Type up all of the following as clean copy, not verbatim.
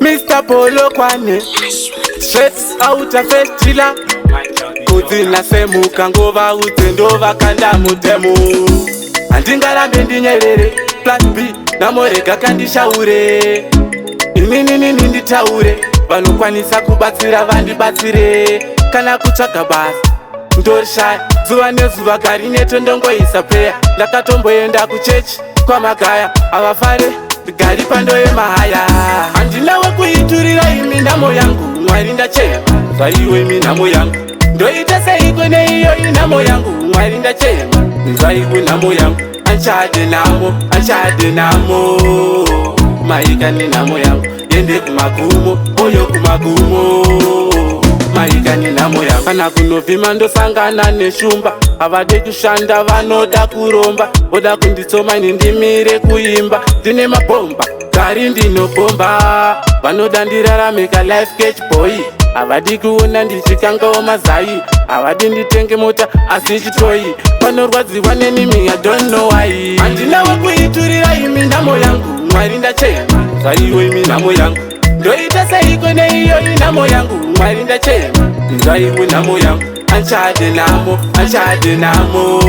Mr. Polo Kwane, straight out of Festila. Kutina semu kangova utendova kanda mutemu. Andingala bendi nyerere, Flashie B, namorega kandishaure. Inini nditaure, vanokwanisa kubatsira vandibatsire. Kana kutsvaga basa, ndorisha, zuva nezuva gari neto ndongoisa prayer. Ndakatomboenda kuchechi, kwa magaya, avafare, gari pando yemahaya. Handinawe kuiturira imi nhamo yangu, Mwari ndachema, zvaiwe imi nhamo yangu. Ndoita seiko neiyo inhamo yangu, Mwari ndachema, zvaiwe nhamo yangu. Anchade nhamo, maika nenhamo yangu. Yende kumagumo, oyo kumagumo, maika nenhamo yangu. Kana kunovhima ndosangana neshumba, havade kushanda vanoda kuromba. Voda kunditsoma nindimire kuimba, ndine mabhomba, gari ndinobhomba. Vanoda ndirarame ka life catch boy, havadi kuona ndichikangawo mazai. Havadi nditenge mota asi chitoyi, vanorwadziwa nenimi I don't know why. Handinawe kuiturira imi nhamo yangu, Mwari ndachema, zvaiwe imi nhamo yangu. Ndoita seiko neiyo inhamo yangu, Mwari ndachema, zvaiwe nhamo yangu. Anchade nhamo,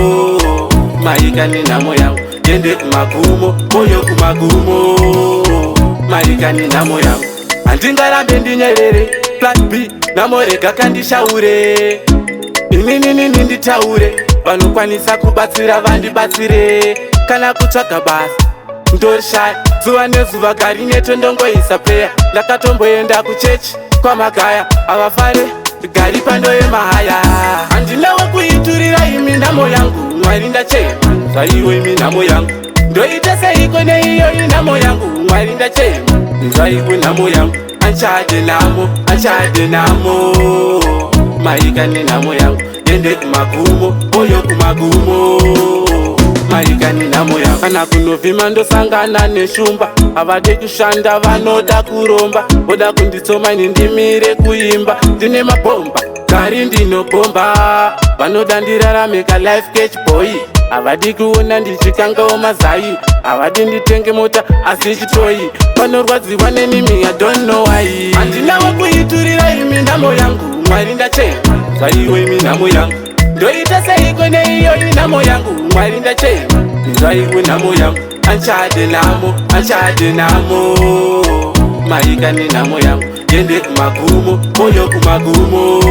maika nenhamo yangu. Yende kumagumo, oyo kumagumo, maika nenhamo yangu. Handingarambe ndinyerere, Flashie B, namorega kandishaure. Inini nditaure, vanokwanisa kubatsira vandibatsire. Kana kutsvaga basa, ndorisha, zuva nezuva gari neto ndongoisa prayer. Ndakatomboenda kuchechi, kwa magaya, avafare, gari pando yemahaya. Handinawe kuiturira imi nhamo yangu, Mwari ndachema, zvaiwe imi nhamo yangu. Ndoita seiko neiyo inhamo yangu, Mwari ndachema, zvaiwe nhamo yangu. Anchade nhamo, maika nenhamo yangu. Yende kumagumo, oyo kumagumo, maika nenhamo yangu. Kana kunovhima ndosangana neshumba, havade kushanda vanoda kuromba. Voda kunditsoma nindimire kuimba, ndine mabhomba, gari ndinobhomba. Vanoda ndirarame ka life catch boy, havadi kuona ndichikangawo mazai. Havadi nditenge mota asi chitoyi, vanorwadziwa nenimi I don't know why. Handinawe kuiturira imi nhamo yangu, Mwari ndachema, zvaiwe imi nhamo yangu. Ndoita seiko neiyo inhamo yangu, Mwari ndachema, zvaiwe nhamo yangu. Anchade nhamo, maika nenhamo yangu. Yende kumagumo, oyo kumagumo,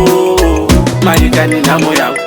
maika nenhamo yangu.